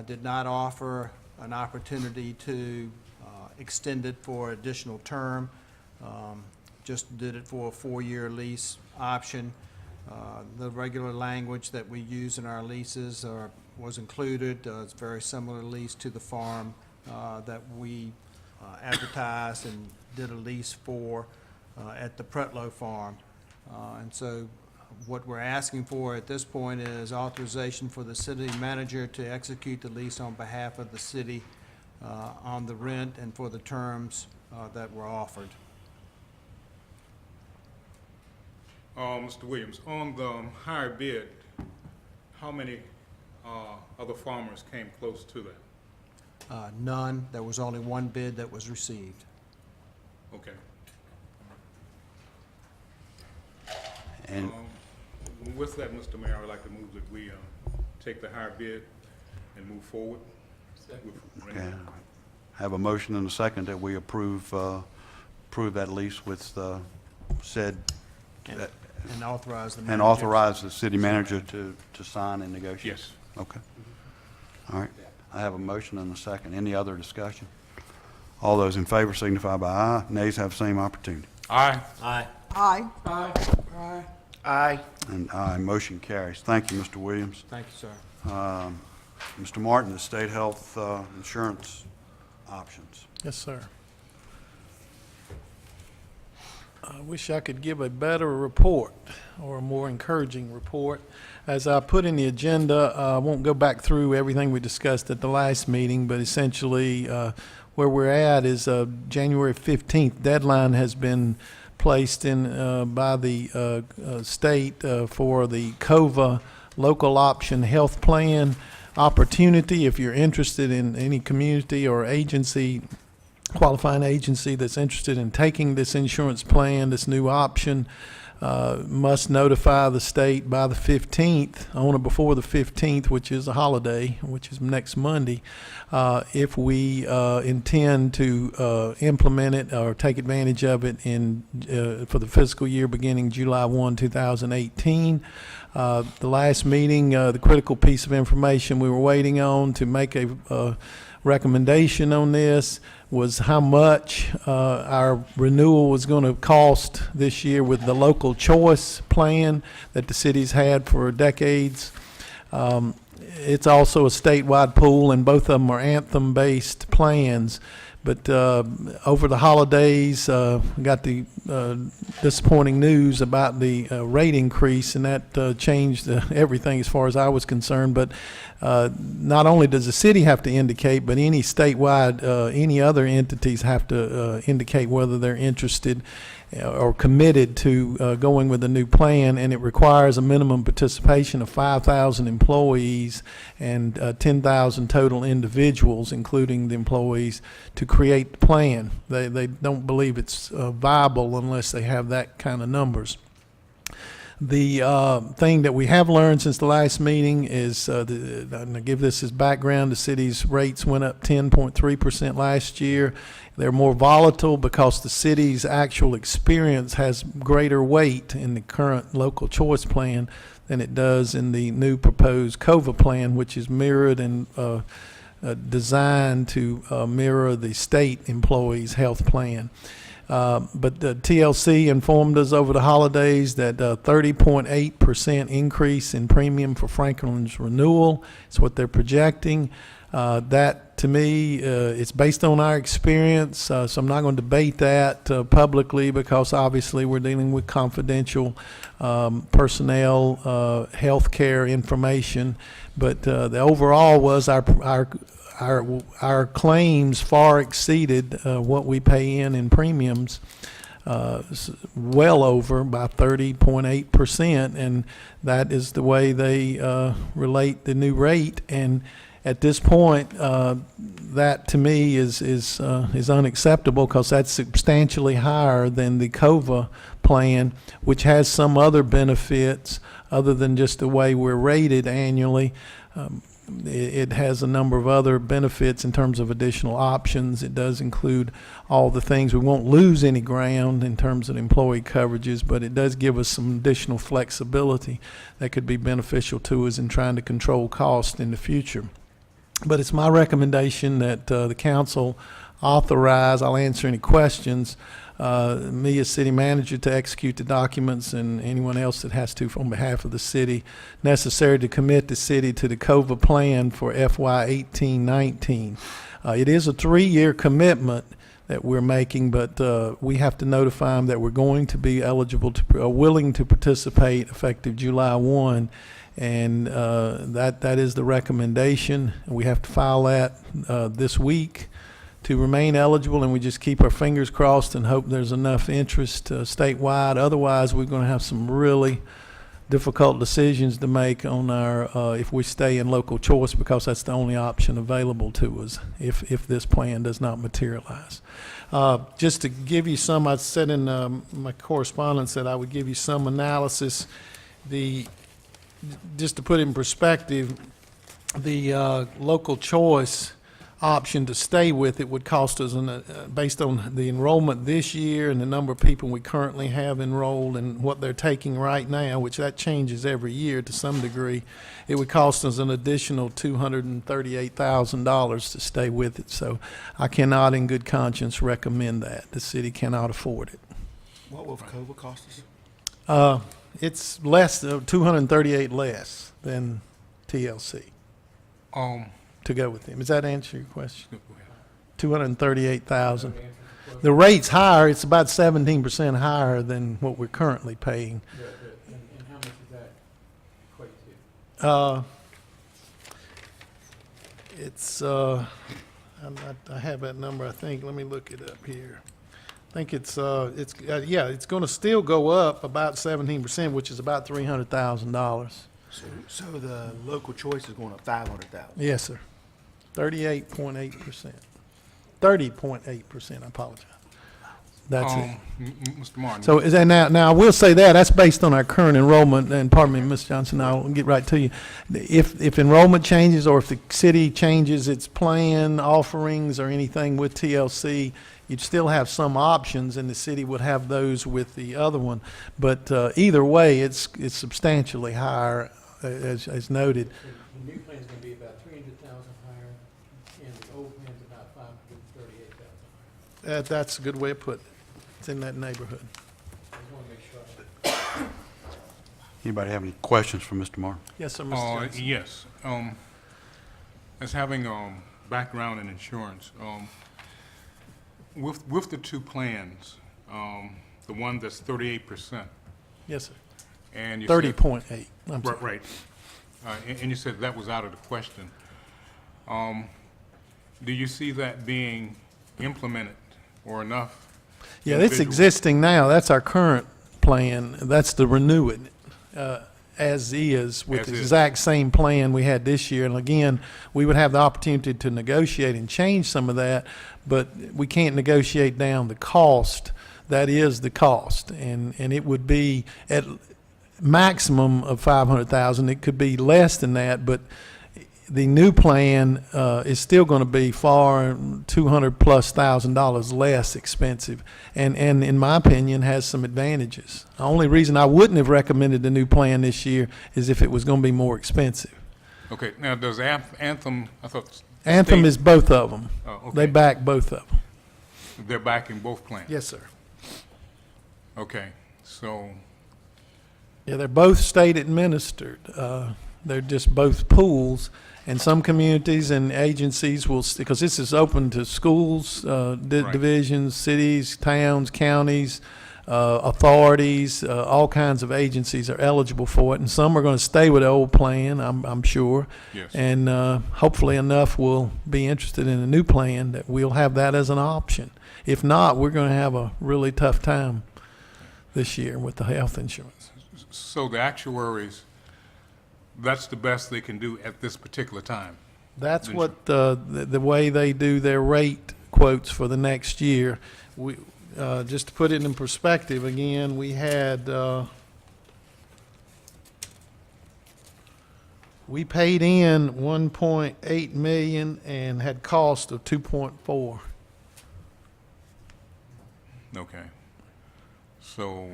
did not offer an opportunity to extend it for additional term. Just did it for a 4-year lease option. The regular language that we use in our leases was included. It's very similar lease to the farm that we advertised and did a lease for at the Pretlow Farm. And so what we're asking for at this point is authorization for the city manager to execute the lease on behalf of the city on the rent and for the terms that were offered. Mr. Williams, on the higher bid, how many other farmers came close to that? None. There was only one bid that was received. Okay. And With that, Mr. Mayor, I would like to move that we take the higher bid and move forward. with- okay, have a motion and a second that we approve that lease with said, And authorize the and manager. authorize the city manager to sign and negotiate? Yes. Okay. All right. I have a motion and a second. Any other discussion? All those in favor signify by aye. Nays have same opportunity. Aye. Aye. Aye. Aye. And aye, motion carries. Thank you, Mr. Williams. Thank you, sir. Mr. Martin, the state health insurance options. Yes, sir. I wish I could give a better report or a more encouraging report. As I put in the agenda, I won't go back through everything we discussed at the last meeting, but essentially where we're at is January 15th deadline has been placed in by the state for the COVA local option health plan opportunity. If you're interested in any community or agency, qualifying agency that's interested in taking this insurance plan, this new option, must notify the state by the 15th, on or before the 15th, which is a holiday, which is next Monday, if we intend to implement it or take advantage of it in for the fiscal year beginning July 1, 2018. The last meeting, the critical piece of information we were waiting on to make a recommendation on this was how much our renewal was going to cost this year with the local choice plan that the city's had for decades. It's also a statewide pool, and both of them are Anthem-based plans. But over the holidays, we got the disappointing news about the rate increase, and that changed everything as far as I was concerned. But not only does the city have to indicate, but any statewide, any other entities have to indicate whether they're interested or committed to going with a new plan, and it requires a minimum participation of 5,000 employees and 10,000 total individuals, including the employees, to create the plan. They don't believe it's viable unless they have that kind of numbers. The thing that we have learned since the last meeting is, and I give this as background, the city's rates went up 10.3% last year. They're more volatile because the city's actual experience has greater weight in the current local choice plan than it does in the new proposed COVA plan, which is mirrored and designed to mirror the state employees' health plan. But the TLC informed us over the holidays that 30.8% increase in premium for Franklin's renewal is what they're projecting. That, to me, it's based on our experience, so I'm not going to debate that publicly because obviously we're dealing with confidential personnel, health care information. But the overall was our claims far exceeded what we pay in premiums, well over by 30.8%, and that is the way they relate the new rate. And at this point, that to me is unacceptable because that's substantially higher than the COVA plan, which has some other benefits other than just the way we're rated annually. It has a number of other benefits in terms of additional options. It does include all the things. We won't lose any ground in terms of employee coverages, but it does give us some additional flexibility that could be beneficial to us in trying to control cost in the future. But it's my recommendation that the council authorize, I'll answer any questions, me as city manager to execute the documents and anyone else that has to on behalf of the city necessary to commit the city to the COVA plan for FY 18-19. It is a 3-year commitment that we're making, but we have to notify them that we're going to be eligible to, willing to participate effective July 1. And that is the recommendation. We have to file that this week to remain eligible, and we just keep our fingers crossed and hope there's enough interest statewide. Otherwise, we're going to have some really difficult decisions to make on our if we stay in local choice, because that's the only option available to us if this plan does not materialize. Just to give you some, I said in my correspondence that I would give you some analysis. Just to put it in perspective, the local choice option to stay with it would cost us, based on the enrollment this year and the number of people we currently have enrolled and what they're taking right now, which that changes every year to some degree, it would cost us an additional $238,000 to stay with it. So I cannot in good conscience recommend that. The city cannot afford it. What will COVA cost us? it's less, 238 less than TLC to go with them. Does that answer your question? 238,000. The rate's higher, it's about 17% higher than what we're currently paying. And how much does that equate to? It's, I have that number, I think, let me look it up here. I think it's gonna still go up about 17%, which is about $300,000. So the local choice is going up 500,000. Yes, sir. 38.8%. 30.8%, I apologize. That's it. Mr. Martin. So is that now I will say that's based on our current enrollment, and pardon me, Ms. Johnson, I'll get right to you. If enrollment changes or if the city changes its plan, offerings, or anything with TLC, you'd still have some options, and the city would have those with the other one. But either way, it's substantially higher, as noted. The new plan's gonna be about 300,000 higher, and the old plan's about 538,000 higher. That's a good way of putting it. It's in that neighborhood. I just wanna make sure. Anybody have any questions for Mr. Martin? Yes, sir, Mr. Johnson. Yes. As having background in insurance, with the two plans, the one that's 38%, Yes, sir. and you 30.8. I'm sorry. right, and you said that was out of the question. Do you see that being implemented or enough? Yeah, it's individual- existing now. That's our current plan. That's to renew it as is with As the is. exact same plan we had this year. And again, we would have the opportunity to negotiate and change some of that, but we can't negotiate down the cost. That is the cost, and it would be at maximum of 500,000. It could be less than that, but the new plan is still going to be far $200,000+ less expensive, and in my opinion has some advantages. The only reason I wouldn't have recommended the new plan this year is if it was going to be more expensive. Okay, now does Anthem, I thought. Anthem state- is both of them. Oh, okay. They back both of them. They're backing both plans? Yes, sir. Okay, so, Yeah, they're both state administered. They're just both pools, and some communities and agencies will, because this is open to schools, Right. divisions, cities, towns, counties, authorities, all kinds of agencies are eligible for it, and some are going to stay with the old plan, I'm sure. yes. And hopefully enough will be interested in a new plan that we'll have that as an option. If not, we're going to have a really tough time this year with the health insurance. So the actuaries, that's the best they can do at this particular time? That's Then what the way they do their rate quotes for the next year. We just to put it in perspective again, we had we paid in 1.8 million and had cost of 2.4. Okay. So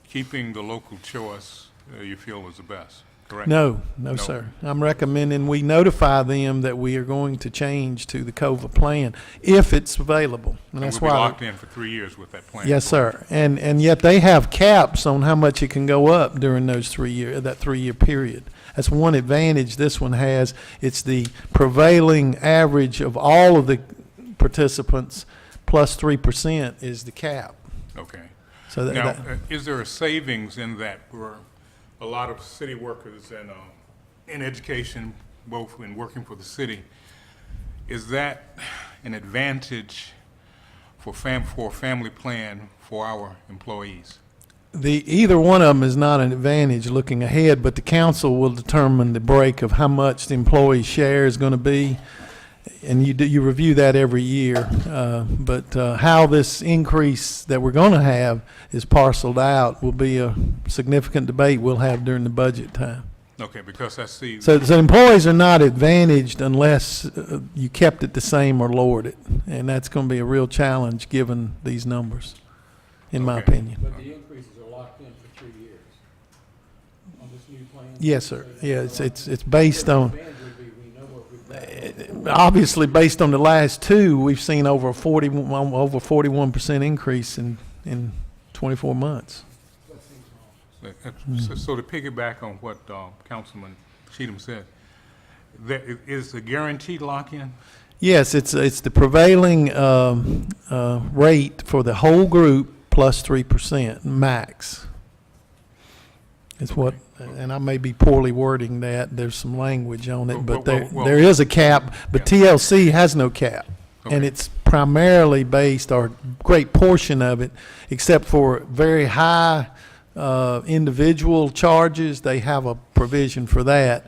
keeping the local choice, you feel is the best, correct? No, No. sir. I'm recommending we notify them that we are going to change to the COVA plan if it's available. And that's we'll be why. locked in for 3 years with that plan? Yes, sir. And yet they have caps on how much it can go up during those 3-year period. That's one advantage this one has. It's the prevailing average of all of the participants plus 3% is the cap. Okay. So that, Now, is there a savings in that for a lot of city workers and in education, both in working for the city? Is that an advantage for a family plan for our employees? either one of them is not an advantage looking ahead, but the council will determine the break of how much the employee share is going to be. And you review that every year, but how this increase that we're going to have is parceled out will be a significant debate we'll have during the budget time. Okay, because I see. So employees are not advantaged unless you kept it the same or lowered it, and that's going to be a real challenge given these numbers, in my Okay. opinion. But the increases are locked in for 3 years on this new plan? Yes, sir. Yeah, it's based on. The advantage would be we know what we've got. Obviously, based on the last two, we've seen over 41% increase in 24 months. That seems So to piggyback on what Councilman Cheatham said, is the guaranteed lock-in? Yes, it's the prevailing rate for the whole group plus 3% max. It's what, and I may be poorly wording that. There's some language on it, but there is a cap. But TLC has no cap, and Okay. it's primarily based, or a great portion of it, except for very high individual charges. They have a provision for that.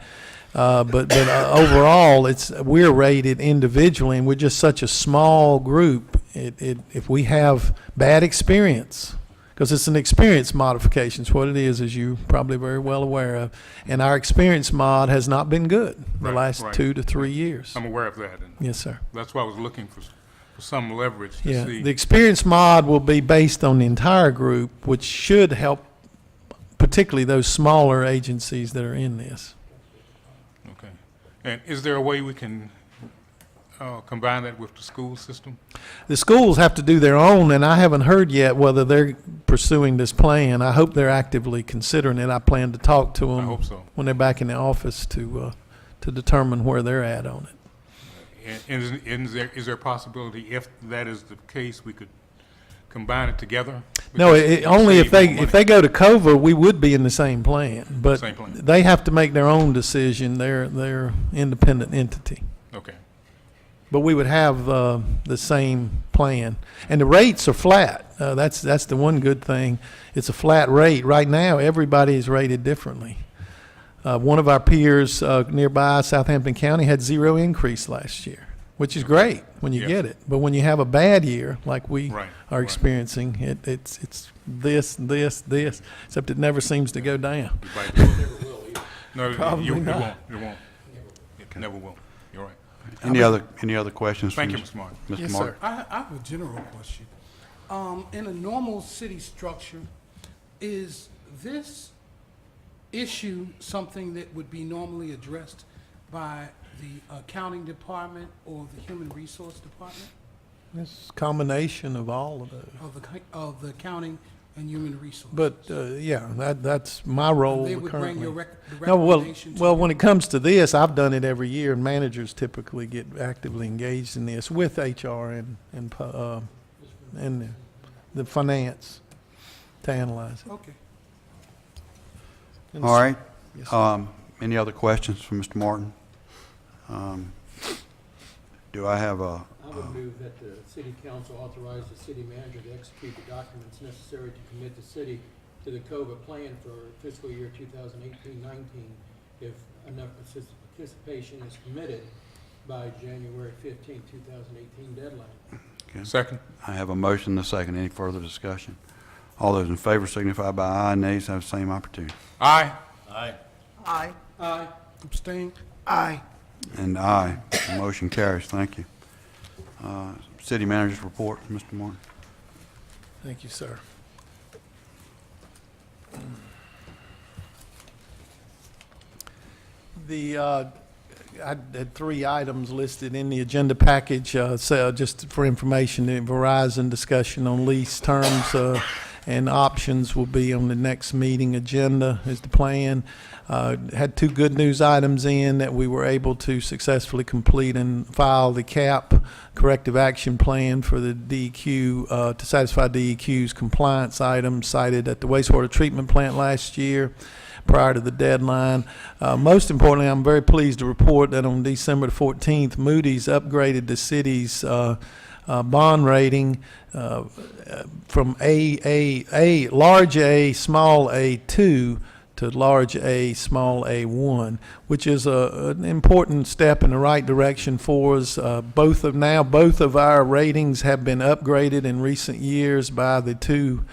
But overall, we're rated individually, and we're just such a small group. If we have bad experience, because it's an experience modification, it's what it is, as you're probably very well aware of, and our experience mod has not been good the last 2 to 3 years. I'm aware of that, and Yes, sir. that's why I was looking for some leverage to Yeah, see. the experience mod will be based on the entire group, which should help particularly those smaller agencies that are in this. Okay. And is there a way we can combine that with the school system? The schools have to do their own, and I haven't heard yet whether they're pursuing this plan. I hope they're actively considering it. I plan to talk to them I hope so. when they're back in the office to determine where they're at on it. And is there a possibility, if that is the case, we could combine it together? No, Because only if save more money. they go to COVA, we would be in the same plan. But Same plan. they have to make their own decision. They're independent entity. Okay. But we would have the same plan, and the rates are flat. That's the one good thing. It's a flat rate. Right now, everybody is rated differently. One of our peers nearby, Southampton County, had 0 increase last year, which is great when you Yes. get it. But when you have a bad year, like we Right, are right. experiencing, it's this, except it never seems to go down. Right. No, Probably it not. won't. It won't. It never will. You're right. Any other questions? Thank you, from Mr. Martin. Mr. Yes, Martin? sir. I have a general question. In a normal city structure, is this issue something that would be normally addressed by the accounting department or the human resource department It's a combination of all of those. of the accounting and human resources? But, yeah, that's my role They would bring currently. the No, recommendation to well, you? when it comes to this, I've done it every year, and managers typically get actively engaged in this with HR and the finance to analyze it. Okay. And All right. Yes, sir. Any other questions for Mr. Martin? Do I have a, I would move that the city council authorize the city manager to execute the documents necessary to commit the city to the COVA plan for fiscal year 2018-19 if enough participation is committed by January 15, 2018 deadline. Second? I have a motion and a second. Any further discussion? All those in favor signify by aye. Nays have the same opportunity. Aye. Aye. Aye. Abstain? Aye. And aye. The motion carries. Thank you. City manager's report, Mr. Martin. Thank you, sir. I had 3 items listed in the agenda package, so just for information, the Verizon discussion on lease terms and options will be on the next meeting agenda is the plan. Had 2 good news items in that we were able to successfully complete and file the CAP corrective action plan for the DEQ to satisfy DEQ's compliance items cited at the wastewater treatment plant last year prior to the deadline. Most importantly, I'm very pleased to report that on December the 14th, Moody's upgraded the city's bond rating from large A, small A2 to large A, small A1, which is an important step in the right direction for us. Both of our ratings have been upgraded in recent years by the 2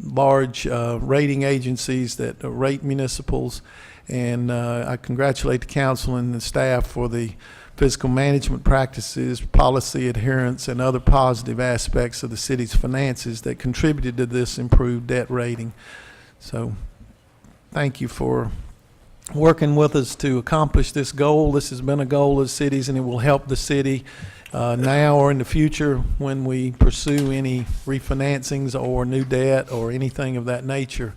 large rating agencies that rate municipals, and I congratulate the council and the staff for the fiscal management practices, policy adherence, and other positive aspects of the city's finances that contributed to this improved debt rating. So thank you for working with us to accomplish this goal. This has been a goal of cities, and it will help the city now or in the future when we pursue any refinancings or new debt or anything of that nature.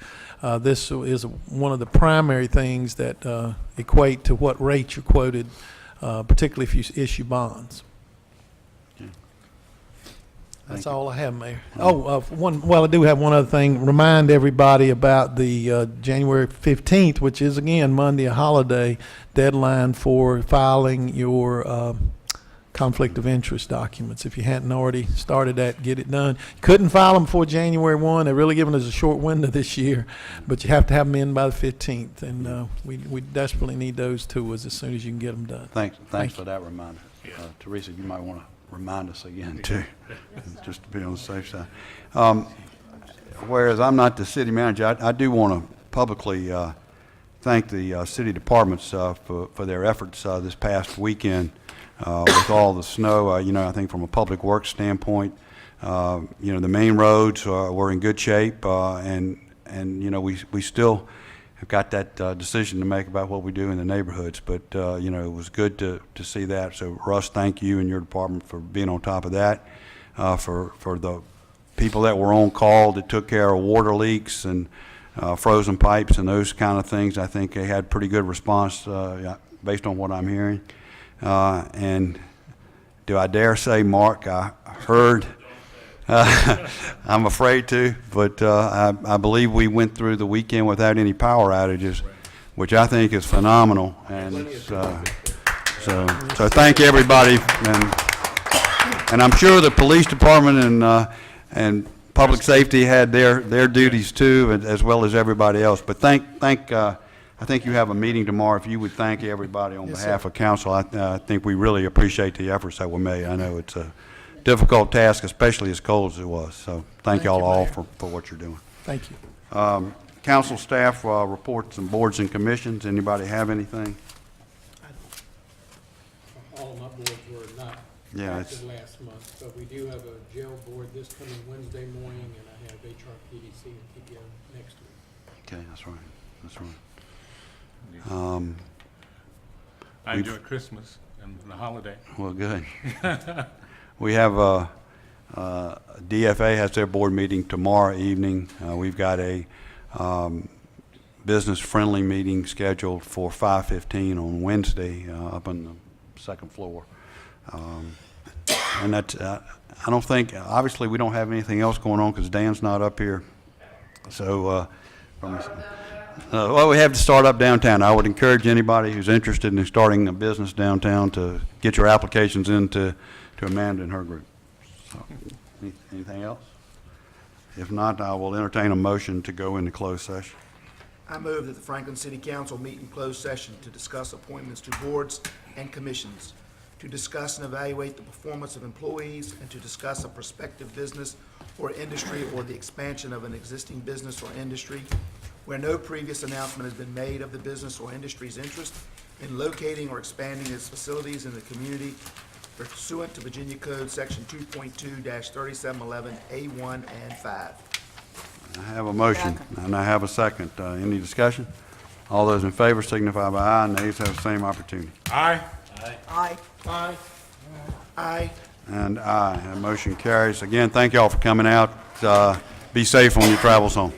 This is one of the primary things that equate to what rate you're quoted, particularly if you issue bonds. That's all I have, Mayor. I do have one other thing. Remind everybody about the January 15th, which is, again, Monday, a holiday, deadline for filing your conflict of interest documents. If you hadn't already started that, get it done. Couldn't file them before January 1. They're really giving us a short window this year, but you have to have them in by the 15th, and we desperately need those to us as soon as you can get them done. Thanks for that reminder. Teresa, you might want to remind us again, too, just to be on the safe side. Whereas I'm not the city manager, I do want to publicly thank the city departments for their efforts this past weekend with all the snow. I think from a public works standpoint, the main roads were in good shape, and we still have got that decision to make about what we do in the neighborhoods. But it was good to see that. So Russ, thank you and your department for being on top of that. For the people that were on call that took care of water leaks and frozen pipes and those kind of things, I think they had pretty good response based on what I'm hearing. And do I dare say, Mark, I heard, I'm afraid to, but I believe we went through the weekend without any power outages, which I think is phenomenal. And so thank everybody. And I'm sure the police department and public safety had their duties too, as well as everybody else. But I think you have a meeting tomorrow. If you would thank everybody on behalf of council, I think we really appreciate the efforts that were made. I know it's a difficult task, especially as cold as it was. So thank y'all all for what you're doing. Thank you. Council staff reports and boards and commissions. Anybody have anything? All of my boards were not active last month, but we do have a jail board this coming Wednesday morning, and I have HRPDC and TPO next week. Okay, that's right. That's right. I enjoy Christmas and the holiday. Well, good. We have DFA has their board meeting tomorrow evening. We've got a business-friendly meeting scheduled for 5:15 on Wednesday up on the second floor. And that's, I don't think, obviously we don't have anything else going on because Dan's not up here. So, well, we have to start up downtown. I would encourage anybody who's interested in starting a business downtown to get your applications in to Amanda and her group. So, anything else? If not, I will entertain a motion to go into closed session. I move that the Franklin City Council meet in closed session to discuss appointments to boards and commissions, to discuss and evaluate the performance of employees, and to discuss a prospective business or industry or the expansion of an existing business or industry, where no previous announcement has been made of the business or industry's interest in locating or expanding its facilities in the community pursuant to Virginia Code Section 2.2-3711A1 and 5. I have a motion and I have a second. Any discussion? All those in favor signify by aye. Nays have the same opportunity. Aye. Aye. Aye. Aye. And aye. That motion carries. Again, thank you all for coming out. Be safe on your travels home.